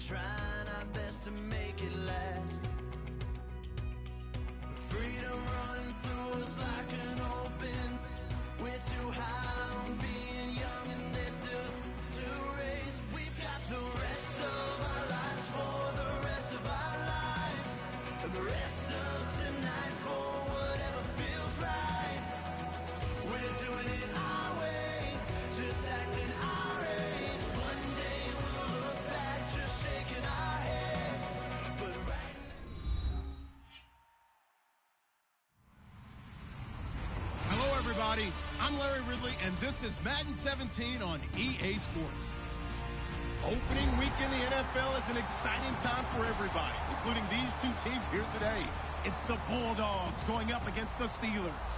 trying our best to make it last. Freedom running through us like an open. We're too high on being young and there's still to race. We've got the rest of our lives for the rest of our lives, and the rest of tonight for whatever feels right. We're doing it our way, just acting our age. One day we'll look back just shaking our heads, but right now. Hello, everybody. I'm Larry Ridley, and this is Madden 17 on EA Sports. Opening week in the NFL is an exciting time for everybody, including these two teams here today. It's the Bulldogs going up against the Steelers.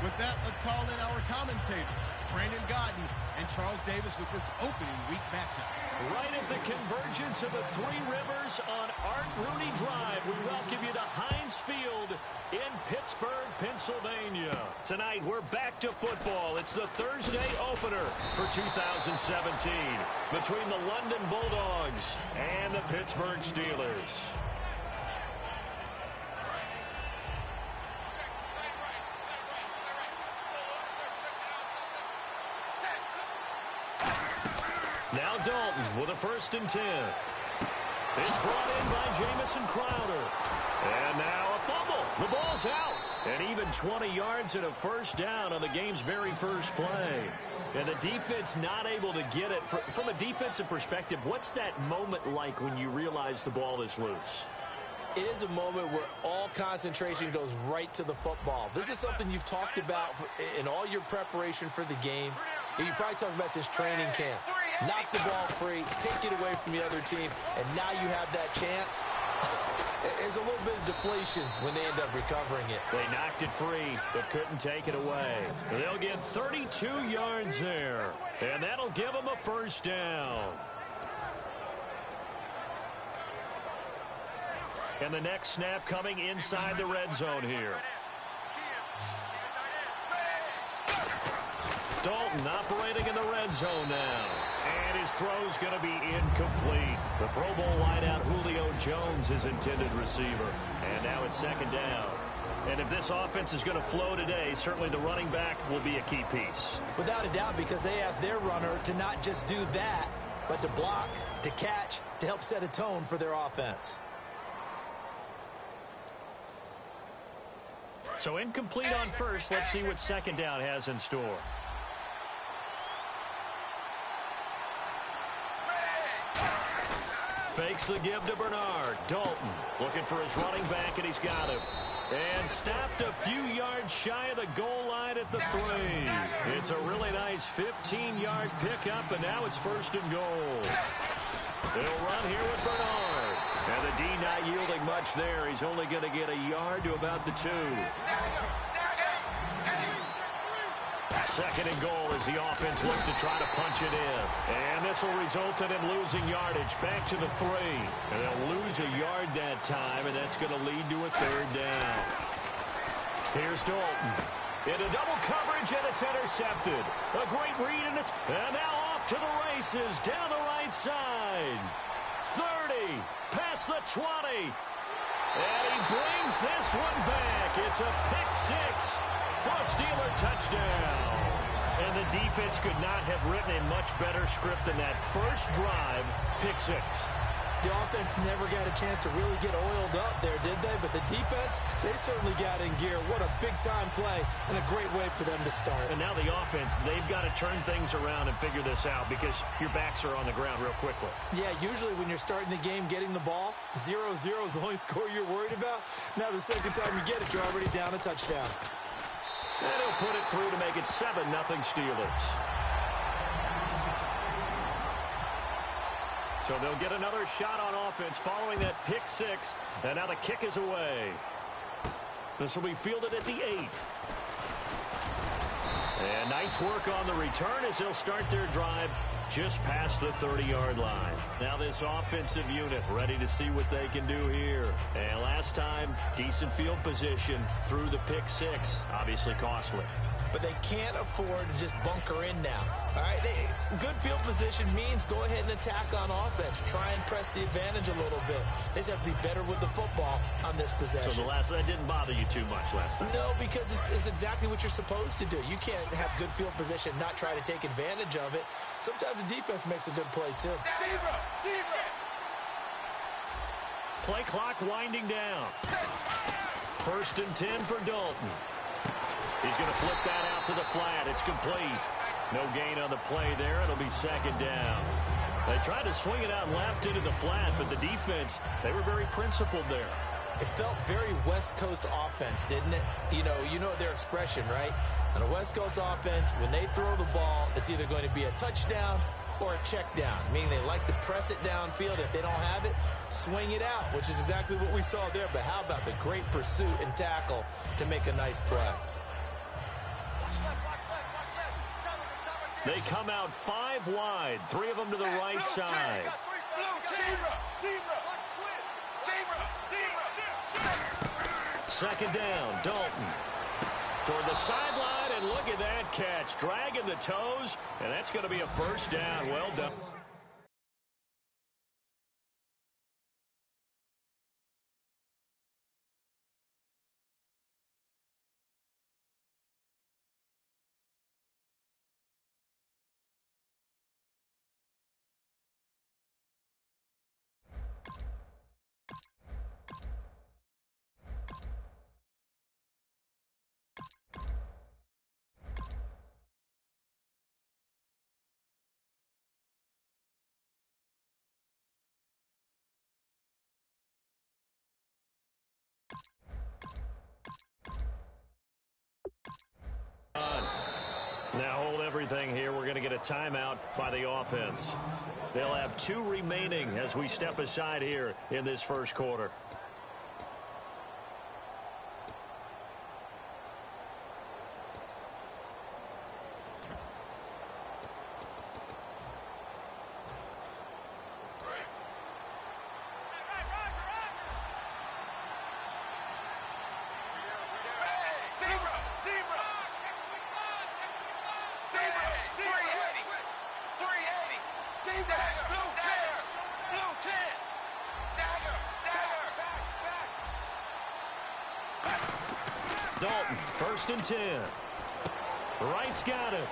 With that, let's call in our commentators, Brandon Godden and Charles Davis, with this opening week matchup. Right at the convergence of the Three Rivers on Art Rooney Drive, we welcome you to Heinz Field in Pittsburgh, Pennsylvania. Tonight, we're back to football. It's the Thursday opener for 2017 between the London Bulldogs and the Pittsburgh Steelers. Now Dalton with a 1st and 10. It's brought in by Jamison Crowder. And now a fumble. The ball's out. And even 20 yards and a 1st down on the game's very first play. And the defense not able to get it. From a defensive perspective, what's that moment like when you realize the ball is loose? It is a moment where all concentration goes right to the football. This is something you've talked about in all your preparation for the game. You probably talked about since training camp. Knock the ball free, take it away from the other team, and now you have that chance. There's a little bit of deflation when they end up recovering it. They knocked it free, but couldn't take it away. They'll get 32 yards there, and that'll give them a 1st down. And the next snap coming inside the red zone here. Dalton operating in the red zone now. And his throw's going to be incomplete. The Pro Bowl wideout Julio Jones is intended receiver. And now it's 2nd down. And if this offense is going to flow today, certainly the running back will be a key piece. Without a doubt, because they asked their runner to not just do that, but to block, to catch, to help set a tone for their offense. So incomplete on 1st. Let's see what 2nd down has in store. Fakes the give to Bernard. Dalton looking for his running back, and he's got him. And stopped a few yards shy of the goal line at the 3. It's a really nice 15-yard pickup, and now it's 1st and goal. They'll run here with Bernard. And the D not yielding much there. He's only going to get a yard to about the 2. 2nd and goal as the offense looks to try to punch it in. And this will result in him losing yardage. Back to the 3. And they'll lose a yard that time, and that's going to lead to a 3rd down. Here's Dalton. Into double coverage, and it's intercepted. A great read, and now off to the races down the right side. 30, past the 20. And he brings this one back. It's a pick 6 for a Steeler touchdown. And the defense could not have written a much better script than that first drive, pick 6. The offense never got a chance to really get oiled up there, did they? But the defense, they certainly got in gear. What a big-time play and a great way for them to start. And now the offense, they've got to turn things around and figure this out because your backs are on the ground real quickly. Yeah, usually when you're starting the game getting the ball, 0-0 is the only score you're worried about. Now the second time you get it, you're already down a touchdown. And he'll put it through to make it 7-0 Steelers. So they'll get another shot on offense following that pick 6. And now the kick is away. This will be fielded at the 8. And nice work on the return as they'll start their drive just past the 30-yard line. Now this offensive unit ready to see what they can do here. And last time, decent field position through the pick six. Obviously costly. But they can't afford to just bunker in now. All right, good field position means go ahead and attack on offense. Try and press the advantage a little bit. They just have to be better with the football on this possession. So that didn't bother you too much last time? No, because it's exactly what you're supposed to do. You can't have good field position, not try to take advantage of it. Sometimes the defense makes a good play, too. Play clock winding down. 1st and 10 for Dalton. He's going to flip that out to the flat. It's complete. No gain on the play there. It'll be 2nd down. They tried to swing it out left into the flat, but the defense, they were very principled there. It felt very West Coast offense, didn't it? You know their expression, right? On a West Coast offense, when they throw the ball, it's either going to be a touchdown or a check down, meaning they like to press it downfield. If they don't have it, swing it out, which is exactly what we saw there. But how about the great pursuit and tackle to make a nice play? They come out 5 wide, 3 of them to the right side. 2nd down, Dalton. Toward the sideline, and look at that catch. Dragging the toes, and that's going to be a 1st down. Well done. Now hold everything here. We're going to get a timeout by the offense. They'll have 2 remaining as we step aside here in this 1st quarter. Dalton, 1st and 10. Wright's got it.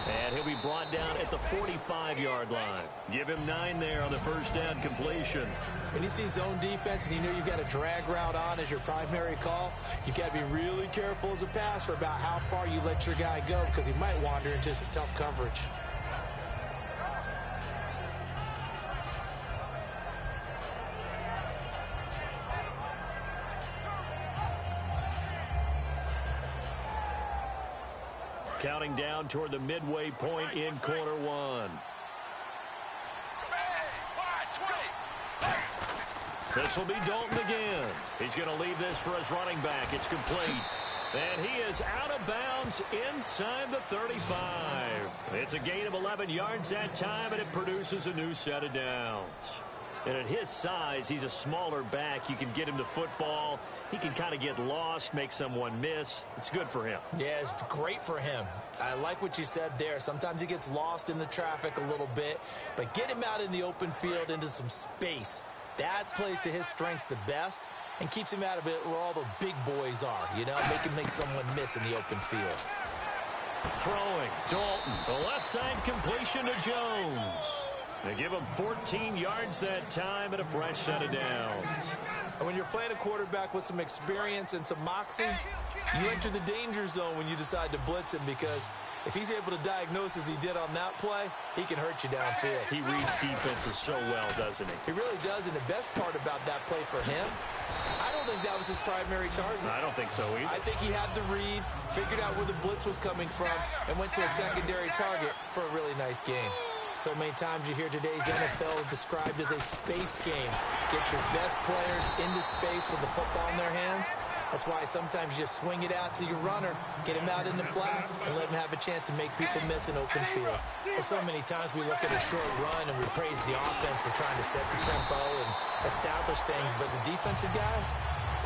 And he'll be brought down at the 45-yard line. Give him 9 there on the 1st down completion. When you see zone defense and you know you've got a drag route on as your primary call, you've got to be really careful as a passer about how far you let your guy go because he might wander into some tough coverage. Counting down toward the midway point in quarter 1. This will be Dalton again. He's going to leave this for his running back. It's complete. And he is out of bounds inside the 35. It's a gain of 11 yards that time, and it produces a new set of downs. And at his size, he's a smaller back. You can get him the football. He can kind of get lost, make someone miss. It's good for him. Yeah, it's great for him. I like what you said there. Sometimes he gets lost in the traffic a little bit, but get him out in the open field into some space. That plays to his strengths the best and keeps him out of it where all the big boys are, make someone miss in the open field. Throwing, Dalton. The left side completion to Jones. They give him 14 yards that time and a fresh set of downs. And when you're playing a quarterback with some experience and some moxie, you enter the danger zone when you decide to blitz him because if he's able to diagnose as he did on that play, he can hurt you downfield. He reads defenses so well, doesn't he? He really does, and the best part about that play for him, I don't think that was his primary target. I don't think so either. I think he had the read, figured out where the blitz was coming from, and went to a secondary target for a really nice game. So many times you hear today's NFL described as a space game. Get your best players into space with the football in their hands. That's why sometimes you just swing it out to your runner, get him out in the flat, and let him have a chance to make people miss an open field. Well, so many times we look at a short run and we praise the offense for trying to set the tempo and establish things, but the defensive guys,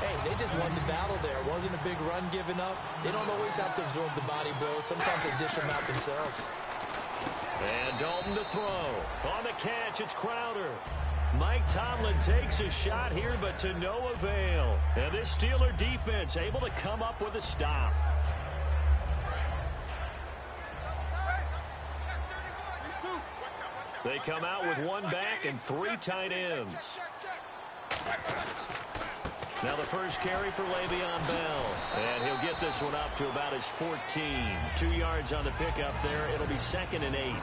hey, they just won the battle there. It wasn't a big run given up. They don't always have to absorb the body blows. Sometimes they dish them out themselves. And Dalton to throw. On the catch, it's Crowder. Mike Tomlin takes a shot here, but to no avail. And this Steeler defense able to come up with a stop. They come out with one back and three tight ends. Now the first carry for Le'Veon Bell. And he'll get this one up to about his 14. 2 yards on the pickup there. It'll be 2nd and 8.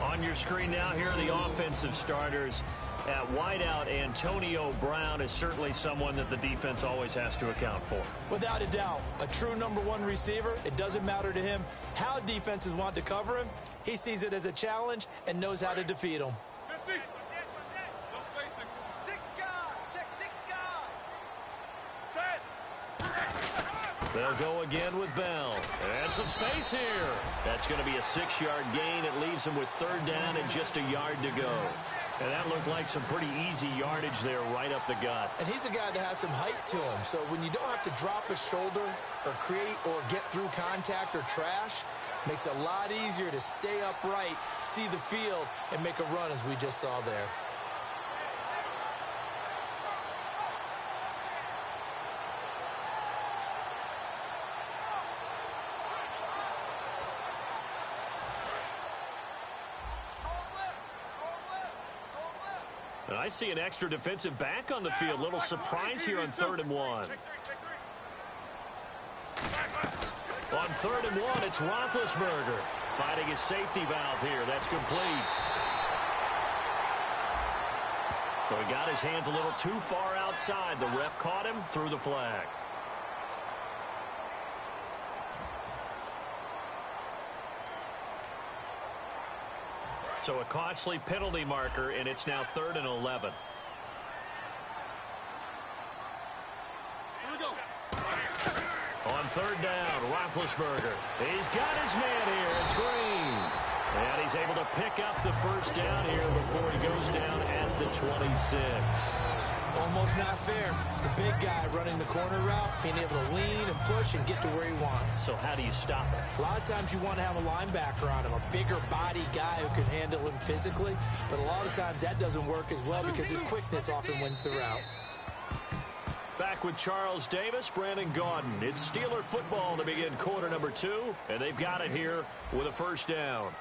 On your screen now, here are the offensive starters. At wideout, Antonio Brown is certainly someone that the defense always has to account for. Without a doubt, a true #1 receiver. It doesn't matter to him how defenses want to cover him. He sees it as a challenge and knows how to defeat them. They'll go again with Bell. And some space here. That's going to be a 6-yard gain. It leaves them with 3rd down and just a yard to go. And that looked like some pretty easy yardage there right up the gut. And he's a guy that has some height to him. So when you don't have to drop a shoulder or create or get through contact or trash, makes it a lot easier to stay upright, see the field, and make a run as we just saw there. And I see an extra defensive back on the field. Little surprise here on 3rd and 1. On 3rd and 1, it's Roethlisberger finding his safety valve here. That's complete. So he got his hands a little too far outside. The ref caught him, threw the flag. So a costly penalty marker, and it's now 3rd and 11. On 3rd down, Roethlisberger. He's got his man here. It's Green. And he's able to pick up the 1st down here before he goes down at the 26. Almost not fair. The big guy running the corner route, being able to lean and push and get to where he wants. So how do you stop it? A lot of times you want to have a linebacker on him, a bigger body guy who can handle him physically. But a lot of times that doesn't work as well because his quickness often wins the route. Back with Charles Davis, Brandon Gaudin. It's Steeler football to begin quarter number 2, and they've got it here with a 1st down.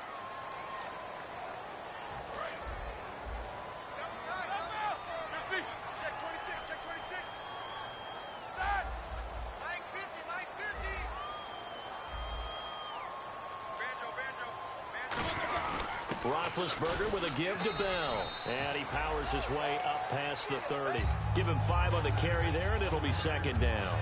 Roethlisberger with a give to Bell. And he powers his way up past the 30. Give him 5 on the carry there, and it'll be 2nd down.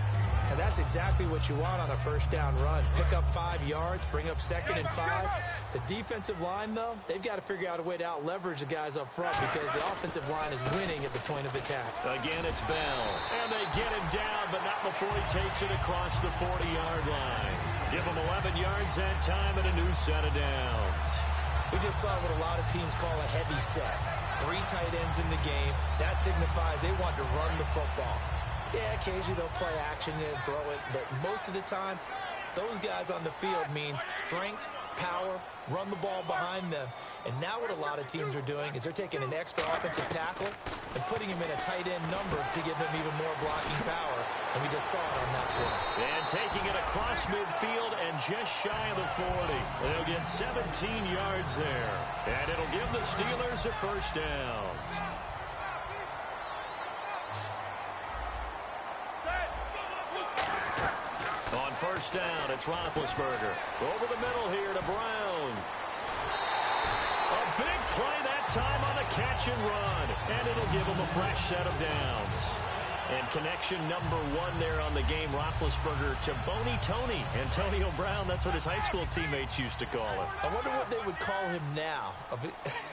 And that's exactly what you want on a 1st down run. Pick up 5 yards, bring up 2nd and 5. The defensive line, though, they've got to figure out a way to out-leverage the guys up front because the offensive line is winning at the point of attack. Again, it's Bell. And they get him down, but not before he takes it across the 40-yard line. Give him 11 yards that time and a new set of downs. We just saw what a lot of teams call a heavy set. 3 tight ends in the game. That signifies they want to run the football. Yeah, occasionally they'll play action and throw it, but most of the time, those guys on the field means strength, power, run the ball behind them. And now what a lot of teams are doing is they're taking an extra offensive tackle and putting him in a tight end number to give them even more blocking power. And we just saw it on that play. And taking it across midfield and just shy of the 40. They'll get 17 yards there. And it'll give the Steelers a 1st down. On 1st down, it's Roethlisberger. Over the middle here to Brown. A big play that time on the catch and run. And it'll give him a fresh set of downs. And connection number 1 there on the game, Roethlisberger to Boney Tony. Antonio Brown, that's what his high school teammates used to call him. I wonder what they would call him now.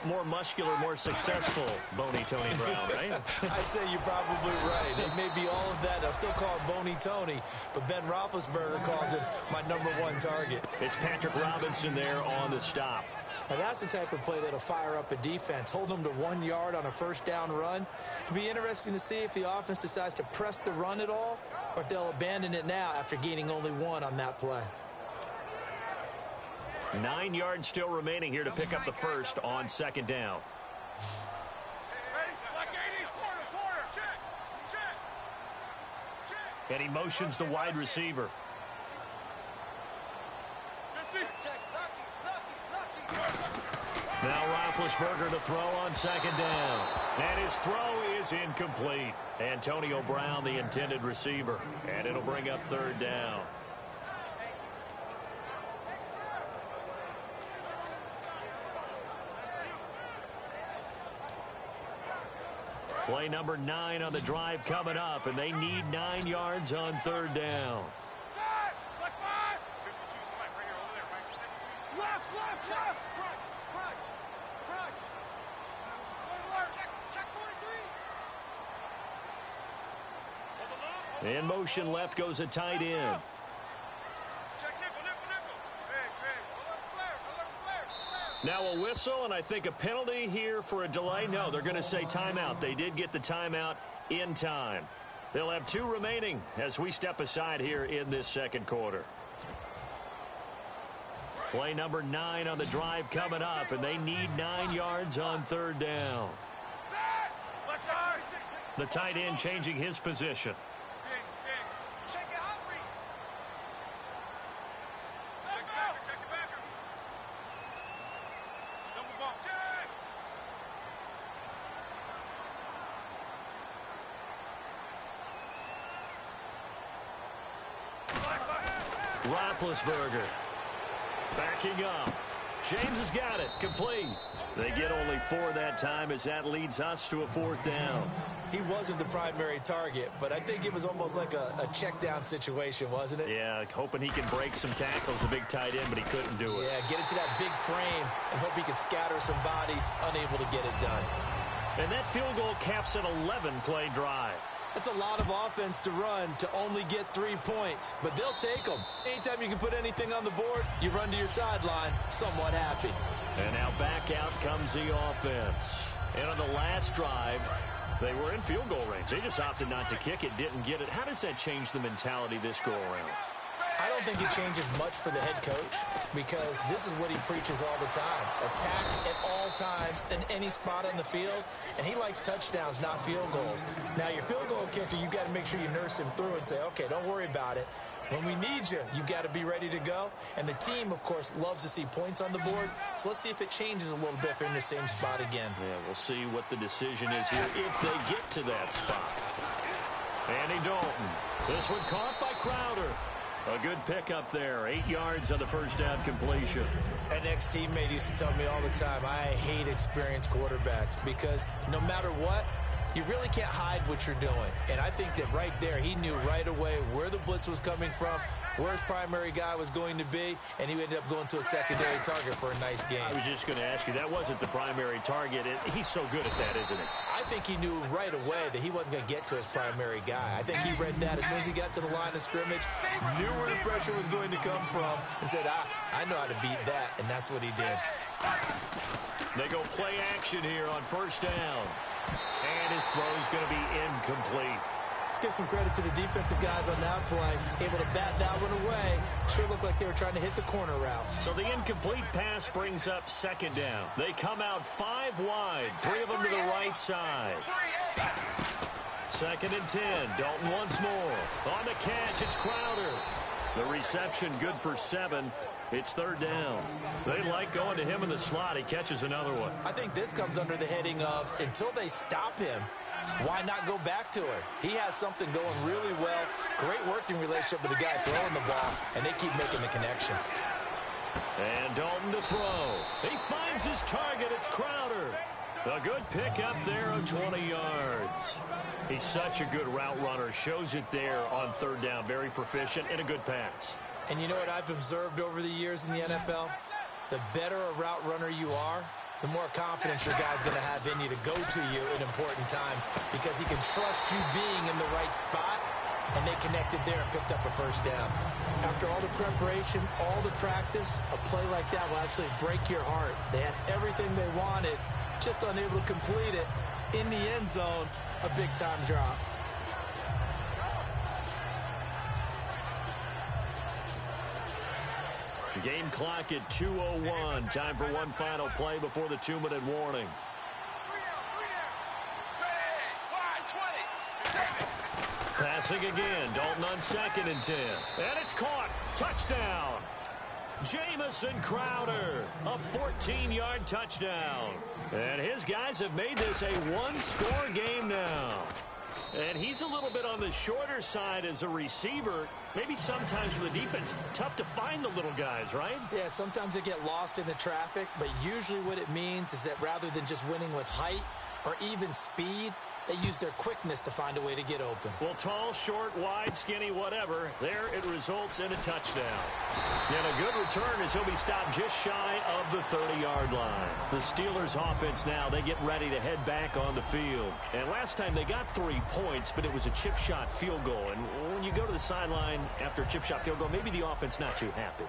More muscular, more successful Boney Tony Brown, right? I'd say you're probably right. It may be all of that. I'll still call him Boney Tony, but Ben Roethlisberger calls him my number 1 target. It's Patrick Robinson there on the stop. And that's the type of play that'll fire up a defense. Hold them to 1 yard on a first down run. It'll be interesting to see if the offense decides to press the run at all or if they'll abandon it now after gaining only 1 on that play. 9 yards still remaining here to pick up the first on second down. And he motions the wide receiver. Now Roethlisberger to throw on second down. And his throw is incomplete. Antonio Brown, the intended receiver. And it'll bring up third down. Play number 9 on the drive coming up, and they need 9 yards on third down. In motion left goes a tight end. Now a whistle, and I think a penalty here for a delay. No, they're going to say timeout. They did get the timeout in time. They'll have 2 remaining as we step aside here in this second quarter. Play number 9 on the drive coming up, and they need 9 yards on third down. The tight end changing his position. Roethlisberger backing up. James has got it. Complete. They get only 4 that time as that leads us to a 4th down. He wasn't the primary target, but I think it was almost like a check down situation, wasn't it? Yeah, hoping he can break some tackles, a big tight end, but he couldn't do it. Yeah, get it to that big frame and hope he can scatter some bodies, unable to get it done. And that field goal caps an 11-play drive. That's a lot of offense to run to only get 3 points, but they'll take them. Anytime you can put anything on the board, you run to your sideline somewhat happy. And now back out comes the offense. And on the last drive, they were in field goal range. They just opted not to kick it, didn't get it. How does that change the mentality this go-around? I don't think it changes much for the head coach because this is what he preaches all the time. Attack at all times in any spot on the field, and he likes touchdowns, not field goals. Now, your field goal kicker, you've got to make sure you nurse him through and say, okay, don't worry about it. When we need you, you've got to be ready to go. And the team, of course, loves to see points on the board. So let's see if it changes a little bit if they're in the same spot again. Yeah, we'll see what the decision is here if they get to that spot. Andy Dalton. This one caught by Crowder. A good pickup there. 8 yards on the first down completion. An ex-teammate used to tell me all the time, I hate experienced quarterbacks because no matter what, you really can't hide what you're doing. And I think that right there, he knew right away where the blitz was coming from, where his primary guy was going to be, and he ended up going to a secondary target for a nice game. I was just going to ask you, that wasn't the primary target. He's so good at that, isn't he? I think he knew right away that he wasn't going to get to his primary guy. I think he read that as soon as he got to the line of scrimmage, knew where the pressure was going to come from, and said, I know how to beat that, and that's what he did. They go play action here on first down. And his throw is going to be incomplete. Let's give some credit to the defensive guys on that play. Able to bat that one away. Sure looked like they were trying to hit the corner route. So the incomplete pass brings up second down. They come out 5 wide. 3 of them to the right side. 2nd and 10. Dalton once more. On the catch, it's Crowder. The reception good for 7. It's 3rd down. They like going to him in the slot. He catches another one. I think this comes under the heading of until they stop him, why not go back to it? He has something going really well. Great working relationship with the guy throwing the ball, and they keep making the connection. And Dalton to throw. He finds his target. It's Crowder. A good pickup there of 20 yards. He's such a good route runner. Shows it there on third down. Very proficient and a good pass. And you know what I've observed over the years in the NFL? The better a route runner you are, the more confidence your guy's going to have in you to go to you in important times because he can trust you being in the right spot, and they connected there and picked up a first down. After all the preparation, all the practice, a play like that will absolutely break your heart. They had everything they wanted, just unable to complete it. In the end zone, a big-time drop. Game clock at 2:01. Time for one final play before the 2-minute warning. Passing again. Dalton on 2nd and 10. And it's caught. Touchdown. Jamison Crowder. A 14-yard touchdown. And his guys have made this a one-score game now. And he's a little bit on the shorter side as a receiver. Maybe sometimes for the defense, tough to find the little guys, right? Yeah, sometimes they get lost in the traffic, but usually what it means is that rather than just winning with height or even speed, they use their quickness to find a way to get open. Well, tall, short, wide, skinny, whatever, there it results in a touchdown. And a good return as he'll be stopped just shy of the 30-yard line. The Steelers offense now, they get ready to head back on the field. And last time they got 3 points, but it was a chip shot field goal. And when you go to the sideline after a chip shot field goal, maybe the offense not too happy.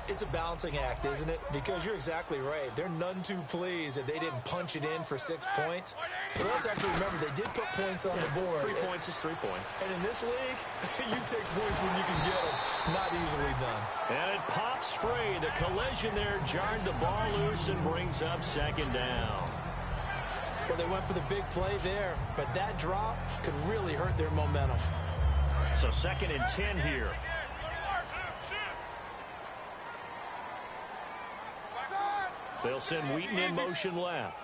It's a balancing act, isn't it? Because you're exactly right. They're none too pleased that they didn't punch it in for 6 points. But we also have to remember they did put points on the board. 3 points is 3 points. And in this league, you take points when you can get them. Not easily done. And it pops free. The collision there jarred the ball loose and brings up 2nd down. Well, they went for the big play there, but that drop could really hurt their momentum. So 2nd and 10 here. They'll send Wheaton in motion left.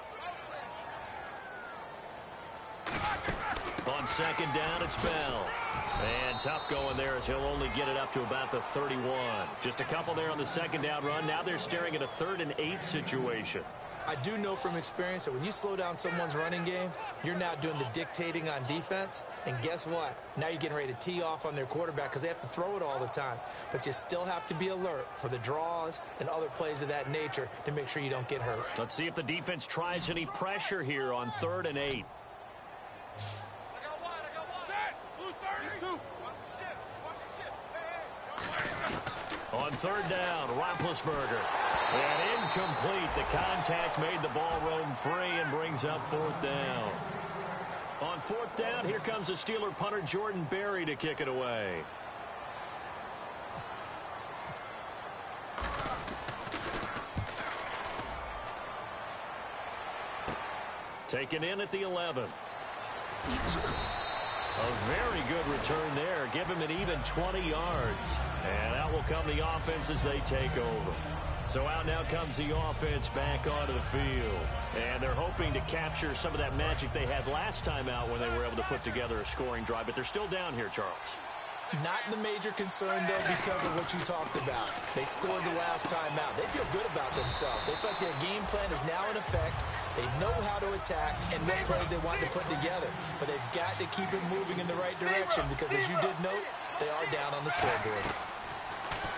On 2nd down, it's Bell. And tough going there as he'll only get it up to about the 31. Just a couple there on the 2nd down run. Now they're staring at a 3rd and 8 situation. I do know from experience that when you slow down someone's running game, you're now doing the dictating on defense. And guess what? Now you're getting ready to tee off on their quarterback because they have to throw it all the time. But you still have to be alert for the draws and other plays of that nature to make sure you don't get hurt. Let's see if the defense tries any pressure here on 3rd and 8. On 3rd down, Roethlisberger. And incomplete. The contact made the ball roam free and brings up 4th down. On 4th down, here comes the Steeler punter Jordan Berry to kick it away. Taken in at the 11. A very good return there. Give him an even 20 yards. And out will come the offense as they take over. So out now comes the offense back onto the field. And they're hoping to capture some of that magic they had last time out when they were able to put together a scoring drive. But they're still down here, Charles. Not the major concern, though, because of what you talked about. They scored the last time out. They feel good about themselves. They feel like their game plan is now in effect. They know how to attack and what plays they want to put together. But they've got to keep it moving in the right direction because, as you did note, they are down on the scoreboard.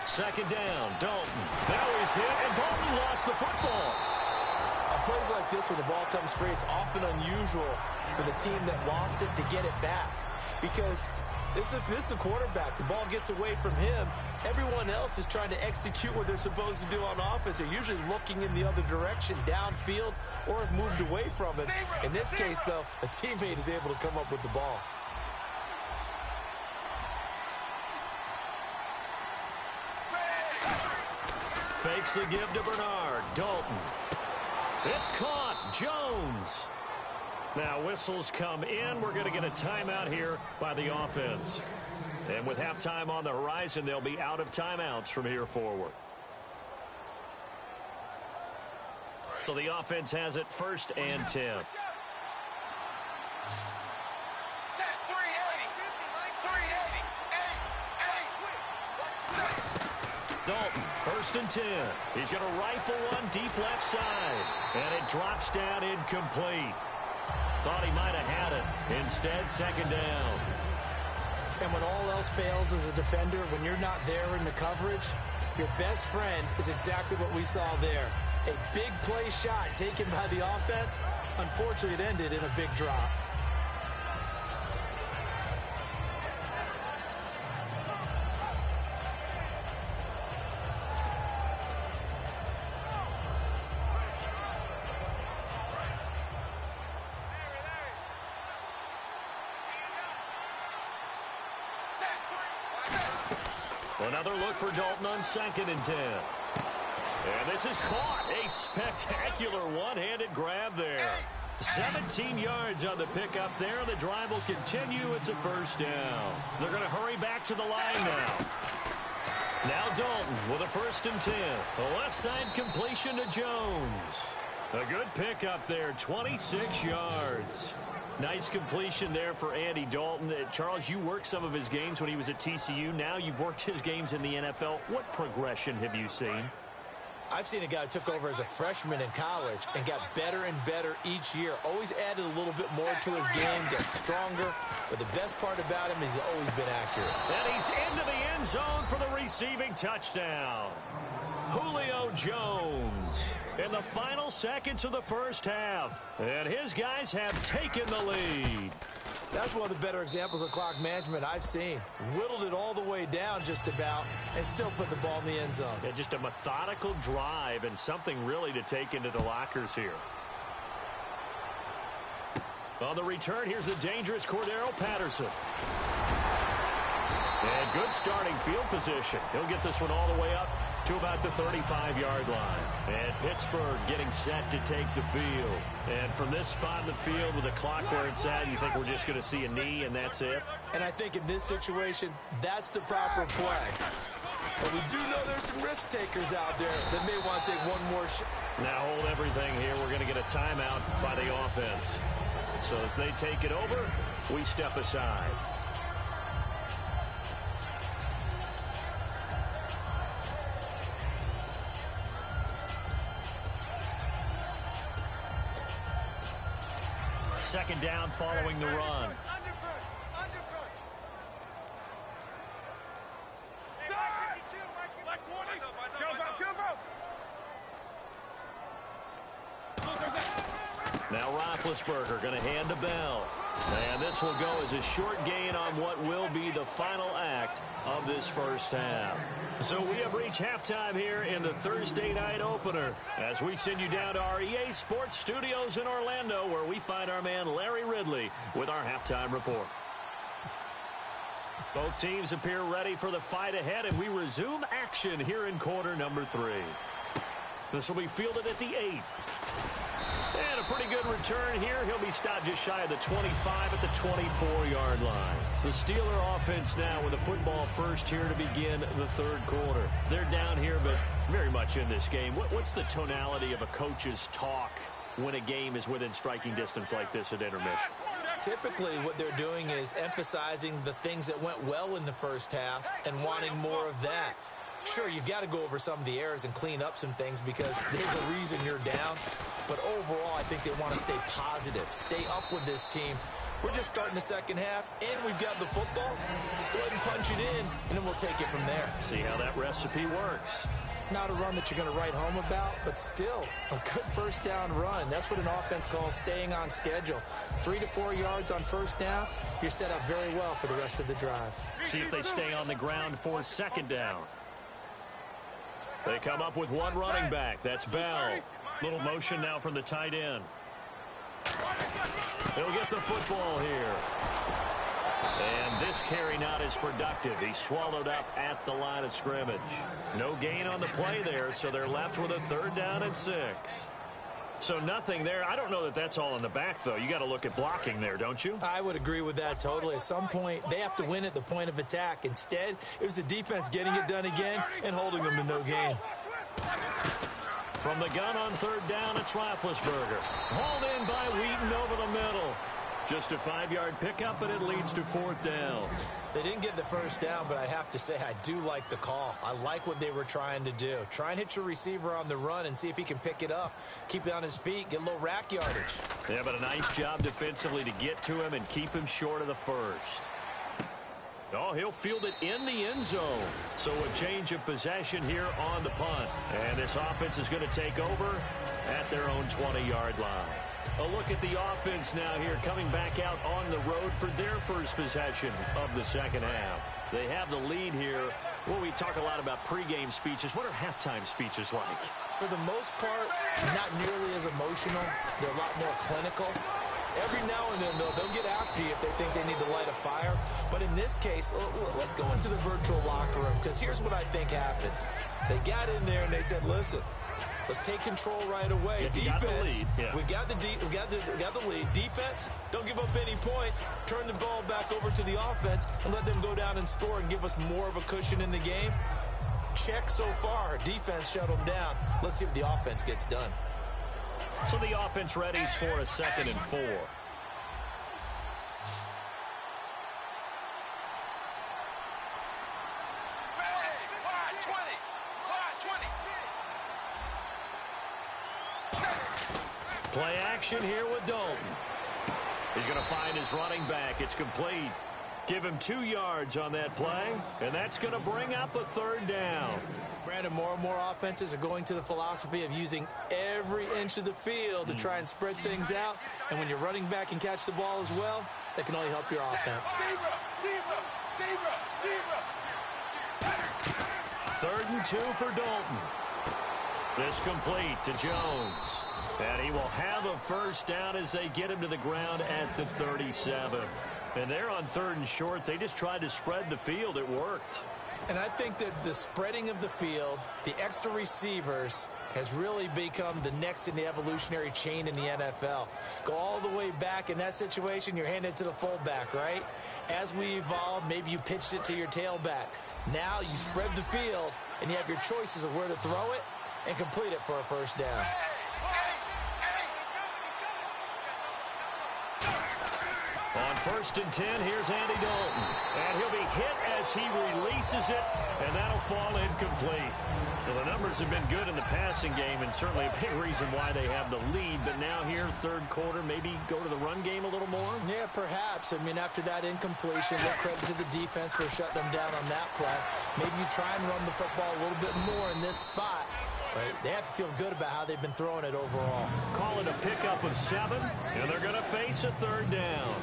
2nd down, Dalton. Now he's hit, and Dalton lost the football. On plays like this, when the ball comes free, it's often unusual for the team that lost it to get it back because this is the quarterback. The ball gets away from him. Everyone else is trying to execute what they're supposed to do on offense. They're usually looking in the other direction, downfield, or have moved away from it. In this case, though, a teammate is able to come up with the ball. Fakes the give to Bernard. Dalton. It's caught. Jones. Now whistles come in. We're going to get a timeout here by the offense. And with halftime on the horizon, they'll be out of timeouts from here forward. So the offense has it 1st and 10. Dalton, 1st 1st and 10. He's going to rifle one deep left side. And it drops down incomplete. Thought he might have had it. Instead, 2nd down. And when all else fails as a defender, when you're not there in the coverage, your best friend is exactly what we saw there. A big play shot taken by the offense. Unfortunately, it ended in a big drop. Another look for Dalton on 2nd and 10. And this is caught. A spectacular one-handed grab there. 17 yards on the pickup there. The drive will continue. It's a 1st down. They're going to hurry back to the line now. Now Dalton with a 1st and 10. The left side completion to Jones. A good pickup there, 26 yards. Nice completion there for Andy Dalton. Charles, you worked some of his games when he was at TCU. Now you've worked his games in the NFL. What progression have you seen? I've seen a guy who took over as a freshman in college and got better and better each year. Always added a little bit more to his game, got stronger. But the best part about him is he's always been accurate. And he's into the end zone for the receiving touchdown. Julio Jones in the final seconds of the 1st half. And his guys have taken the lead. That's one of the better examples of clock management I've seen. Whittled it all the way down just about and still put the ball in the end zone. Yeah, just a methodical drive and something really to take into the lockers here. On the return, here's the dangerous Cordero Patterson. And good starting field position. He'll get this one all the way up to about the 35-yard line. And Pittsburgh getting set to take the field. And from this spot in the field with the clock where it's at, you think we're just going to see a knee and that's it? And I think in this situation, that's the proper play. But we do know there's some risk takers out there that may want to take one more shot. Now hold everything here. We're going to get a timeout by the offense. So as they take it over, we step aside. Second down following the run. Now Roethlisberger going to hand to Bell. And this will go as a short gain on what will be the final act of this 1st half. So we have reached halftime here in the Thursday night opener as we send you down to our EA Sports Studios in Orlando where we find our man Larry Ridley with our halftime report. Both teams appear ready for the fight ahead, and we resume action here in quarter number 3. This will be fielded at the 8. And a pretty good return here. He'll be stopped just shy of the 25 at the 24-yard line. The Steeler offense now with the football first here to begin the 3rd quarter. They're down here, but very much in this game. What's the tonality of a coach's talk when a game is within striking distance like this at intermission? Typically, what they're doing is emphasizing the things that went well in the 1st half and wanting more of that. Sure, you've got to go over some of the errors and clean up some things because there's a reason you're down. But overall, I think they want to stay positive, stay up with this team. We're just starting the 2nd half, and we've got the football. Let's go ahead and punch it in, and then we'll take it from there. See how that recipe works. Not a run that you're going to write home about, but still a good 1st down run. That's what an offense calls staying on schedule. 3 to 4 yards on 1st down, you're set up very well for the rest of the drive. See if they stay on the ground for 2nd down. They come up with one running back. That's Bell. Little motion now from the tight end. He'll get the football here. And this carry not as productive. He's swallowed up at the line of scrimmage. No gain on the play there, so they're left with a 3rd down and 6. So nothing there. I don't know that that's all in the back, though. You got to look at blocking there, don't you? I would agree with that totally. At some point, they have to win at the point of attack. Instead, it was the defense getting it done again and holding them to no gain. From the gun on 3rd down, it's Roethlisberger. Hauled in by Wheaton over the middle. Just a 5-yard pickup, and it leads to 4th down. They didn't get the first down, but I have to say I do like the call. I like what they were trying to do. Try and hit your receiver on the run and see if he can pick it up. Keep it on his feet, get a little rack yardage. Yeah, but a nice job defensively to get to him and keep him short of the first. Oh, he'll field it in the end zone. So a change of possession here on the punt. And this offense is going to take over at their own 20-yard line. A look at the offense now here, coming back out on the road for their first possession of the second half. They have the lead here. Well, we talk a lot about pregame speeches. What are halftime speeches like? For the most part, not nearly as emotional. They're a lot more clinical. Every now and then, they'll get after you if they think they need to light a fire. But in this case, let's go into the virtual locker room, because here's what I think happened. They got in there and they said, listen, let's take control right away. Yeah, defense, we got the lead. Defense, don't give up any points. Turn the ball back over to the offense and let them go down and score and give us more of a cushion in the game. Check so far. Defense shut them down. Let's see if the offense gets done. So the offense readies for a 2nd and 4. Play action here with Dalton. He's going to find his running back. It's complete. Give him 2 yards on that play, and that's going to bring up a 3rd down. Brandon, more and more offenses are going to the philosophy of using every inch of the field to try and spread things out. And when you're running back and catch the ball as well, that can only help your offense. 3rd and 2 for Dalton. This complete to Jones. And he will have a first down as they get him to the ground at the 37. And they're on 3rd and short. They just tried to spread the field. It worked. And I think that the spreading of the field, the extra receivers, has really become the next in the evolutionary chain in the NFL. Go all the way back in that situation, you're handed to the fullback, right? As we evolve, maybe you pitched it to your tailback. Now you spread the field, and you have your choices of where to throw it and complete it for a first down. On 1st and 10, here's Andy Dalton. And he'll be hit as he releases it, and that'll fall incomplete. Well, the numbers have been good in the passing game, and certainly a big reason why they have the lead. But now here, 3rd quarter, maybe go to the run game a little more? Yeah, perhaps. I mean, after that incompletion, give credit to the defense for shutting them down on that play. Maybe you try and run the football a little bit more in this spot. But they have to feel good about how they've been throwing it overall. Call it a pickup of 7, and they're going to face a 3rd down.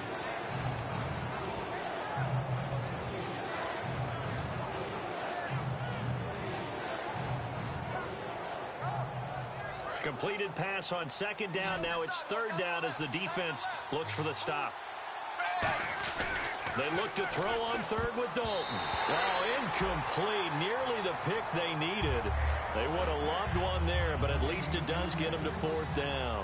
Completed pass on 2nd down. Now it's 3rd down as the defense looks for the stop. They look to throw on 3rd with Dalton. Oh, incomplete. Nearly the pick they needed. They would have loved one there, but at least it does get them to 4th down.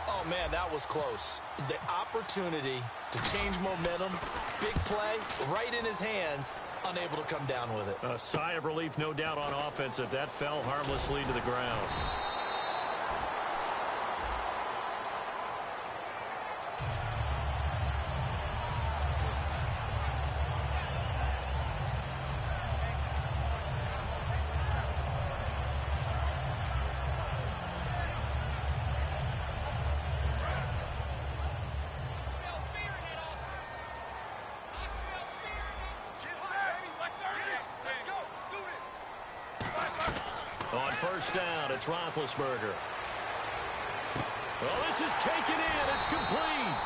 Oh, man, that was close. The opportunity to change momentum, big play, right in his hands, unable to come down with it. A sigh of relief, no doubt, on offense that fell harmlessly to the ground. On 1st down, it's Roethlisberger. Well, this is taken in. It's complete.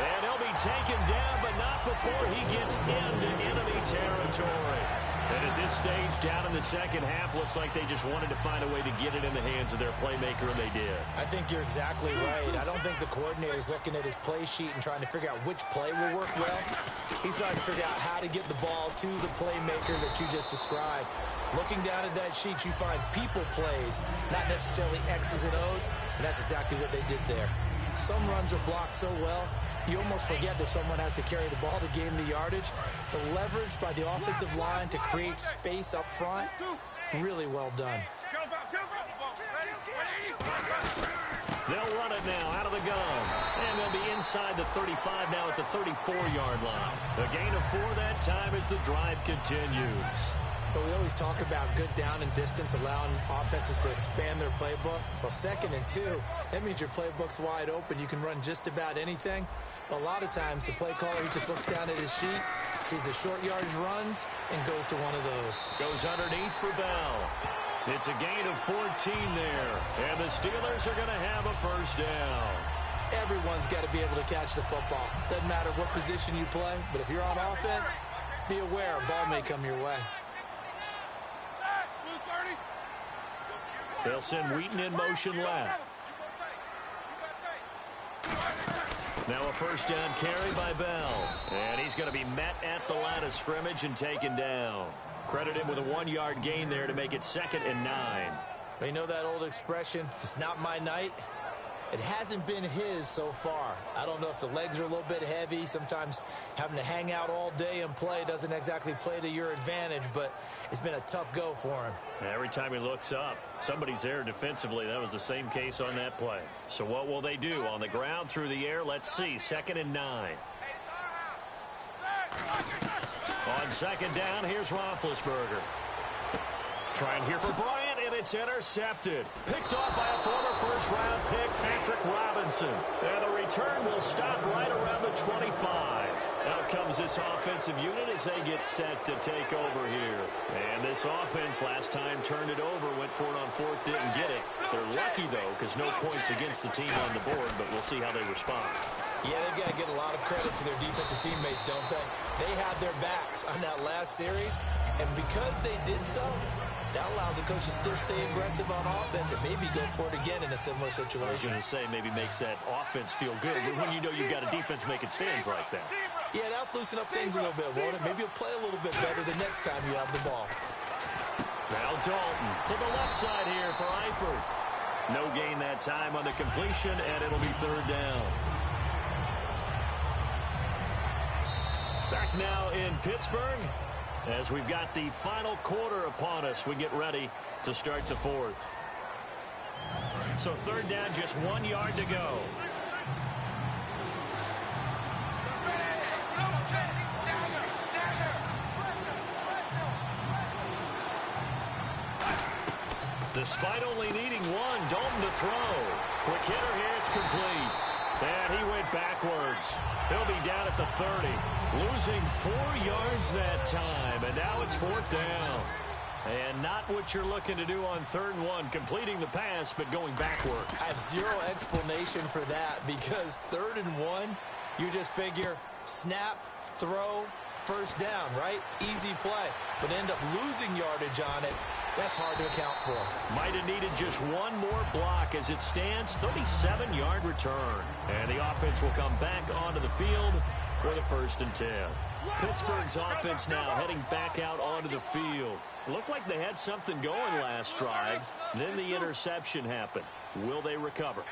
And he'll be taken down, but not before he gets into enemy territory. And at this stage, down in the second half, looks like they just wanted to find a way to get it in the hands of their playmaker, and they did. I think you're exactly right. I don't think the coordinator's looking at his play sheet and trying to figure out which play will work well. He's trying to figure out how to get the ball to the playmaker that you just described. Looking down at that sheet, you find people plays, not necessarily X's and O's, and that's exactly what they did there. Some runs are blocked so well, you almost forget that someone has to carry the ball to gain the yardage. The leverage by the offensive line to create space up front, really well done. They'll run it now out of the gun, and they'll be inside the 35 now at the 34-yard line. A gain of 4 that time as the drive continues. But we always talk about good down and distance, allowing offenses to expand their playbook. Well, 2nd and 2, that means your playbook's wide open. You can run just about anything. But a lot of times, the play caller, he just looks down at his sheet, sees the short yardage runs, and goes to one of those. Goes underneath for Bell. It's a gain of 14 there. And the Steelers are going to have a first down. Everyone's got to be able to catch the football. Doesn't matter what position you play, but if you're on offense, be aware a ball may come your way. They'll send Wheaton in motion left. Now a first down carry by Bell. And he's going to be met at the line of scrimmage and taken down. Credit him with a 1-yard gain there to make it 2nd and 9. You know that old expression, it's not my night? It hasn't been his so far. I don't know if the legs are a little bit heavy. Sometimes having to hang out all day and play doesn't exactly play to your advantage, but it's been a tough go for him. Every time he looks up, somebody's there defensively. That was the same case on that play. So what will they do? On the ground, through the air? Let's see. 2nd and 9. On 2nd down, here's Roethlisberger. Trying here for Bryant, and it's intercepted. Picked off by a former first-round pick, Patrick Robinson. And the return will stop right around the 25. Out comes this offensive unit as they get set to take over here. And this offense last time turned it over, went for it on 4th, didn't get it. They're lucky, though, because no points against the team on the board, but we'll see how they respond. Yeah, they've got to give a lot of credit to their defensive teammates, don't they? They had their backs on that last series, and because they did so, that allows the coach to still stay aggressive on offense and maybe go for it again in a similar situation. I was going to say maybe makes that offense feel good, but when you know you've got a defense making stands like that. Yeah, that'll loosen up things a little bit, won't it? Maybe you'll play a little bit better the next time you have the ball. Now Dalton to the left side here for Eifert. No gain that time on the completion, and it'll be 3rd down. Back now in Pittsburgh as we've got the final quarter upon us. We get ready to start the 4th. So 3rd down, just 1 yard to go. Despite only needing 1, Dalton to throw. Quick hitter here, it's complete. And he went backwards. He'll be down at the 30. Losing 4 yards that time. And now it's 4th down. And not what you're looking to do on 3rd and 1. Completing the pass, but going backward. I have zero explanation for that because 3rd and 1, you just figure snap, throw, first down, right? Easy play. But end up losing yardage on it. That's hard to account for. Might have needed just 1 more block as it stands. 37-yard return. And the offense will come back onto the field for the 1st and 10. Pittsburgh's offense now heading back out onto the field. Looked like they had something going last drive. Then the interception happened. Will they recover?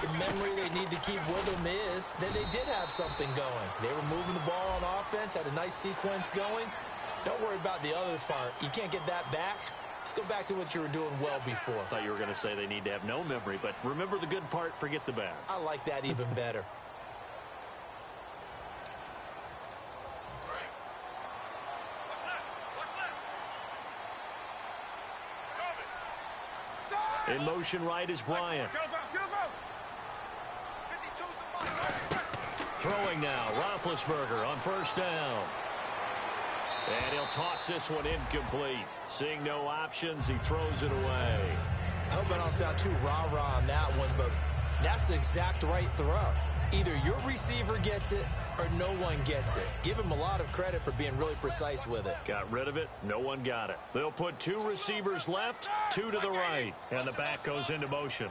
The memory they need to keep with them is that they did have something going. They were moving the ball on offense, had a nice sequence going. Don't worry about the other part. You can't get that back. Let's go back to what you were doing well before. I thought you were going to say they need to have no memory, but remember the good part, forget the bad. I like that even better. In motion right is Bryant. Throwing now, Roethlisberger on 1st down. And he'll toss this one incomplete. Seeing no options, he throws it away. I hope I don't sound too rah-rah on that one, but that's the exact right throw. Either your receiver gets it or no one gets it. Give him a lot of credit for being really precise with it. Got rid of it. No one got it. They'll put 2 receivers left, 2 to the right. And the back goes into motion.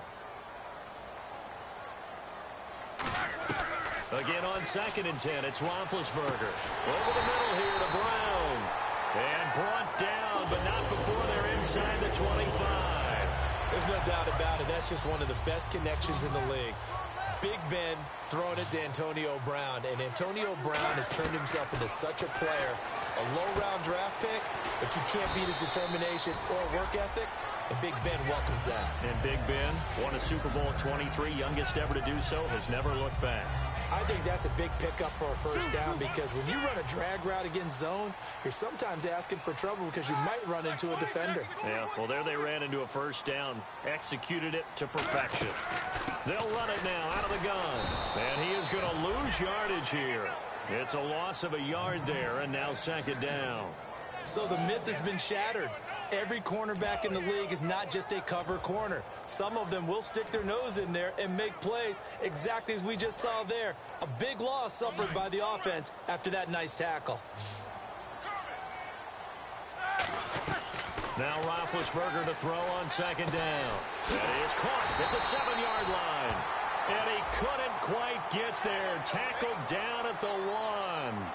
Again on 2nd and 10, it's Roethlisberger. Over the middle here to Brown. And brought down, but not before they're inside the 25. There's no doubt about it. That's just one of the best connections in the league. Big Ben throwing it to Antonio Brown. And Antonio Brown has turned himself into such a player. A low-round draft pick, but you can't beat his determination or work ethic. and Big Ben welcomes that. And Big Ben won a Super Bowl at 23, youngest ever to do so, has never looked back. I think that's a big pickup for a first down because when you run a drag route against zone, you're sometimes asking for trouble because you might run into a defender. Yeah, well, there they ran into a first down, executed it to perfection. They'll run it now out of the gun, and he is going to lose yardage here. It's a loss of a yard there, and now second down. So the myth has been shattered. Every cornerback in the league is not just a cover corner. Some of them will stick their nose in there and make plays exactly as we just saw there. A big loss suffered by the offense after that nice tackle. Now Roethlisberger to throw on second down. That is caught at the 7-yard line. And he couldn't quite get there. Tackled down at the 1.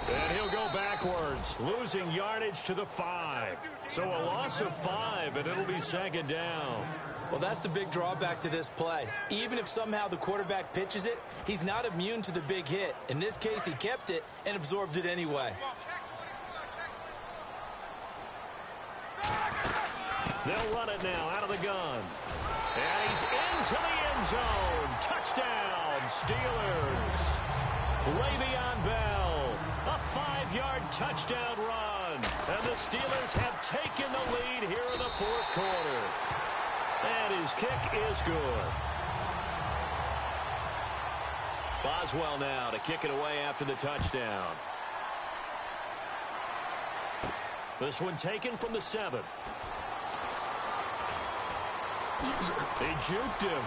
And he'll go backwards, losing yardage to the 5. So a loss of 5, and it'll be second down. Well, that's the big drawback to this play. Even if somehow the quarterback pitches it, he's not immune to the big hit. In this case, he kept it and absorbed it anyway. They'll run it now out of the gun. And he's into the end zone. Touchdown, Steelers. Le'Veon Bell, a 5-yard touchdown run. And the Steelers have taken the lead here in the fourth quarter. And his kick is good. Boswell now to kick it away after the touchdown. This one taken from the 7. They juked him.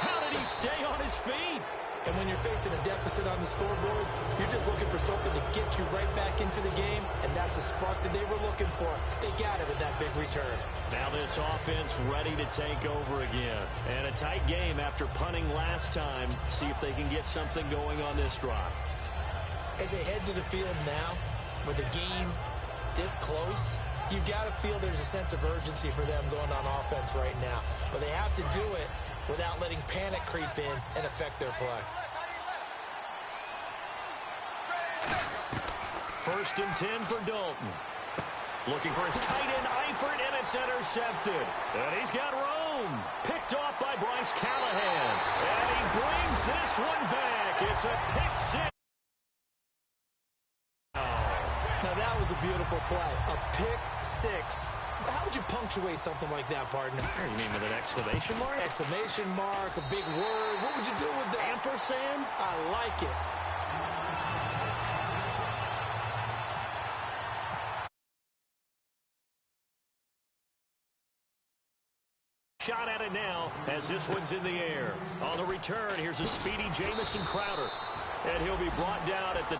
How did he stay on his feet? And when you're facing a deficit on the scoreboard, you're just looking for something to get you right back into the game, and that's the spark that they were looking for. They got it with that big return. Now this offense ready to take over again. And a tight game after punting last time. See if they can get something going on this drive. As they head to the field now, with the game this close, you've got to feel there's a sense of urgency for them going on offense right now. But they have to do it without letting panic creep in and affect their play. First and 10 for Dalton. Looking for his tight end, Eifert, and it's intercepted. And he's got room. Picked off by Bryce Callahan. And he brings this one back. It's a pick six. Now that was a beautiful play. A pick six. How would you punctuate something like that, partner? You mean with an exclamation mark? Exclamation mark, a big word. What would you do with that? Ampersand? I like it. Shot at it now as this one's in the air. On the return, here's a speedy Jamison Crowder. And he'll be brought down at the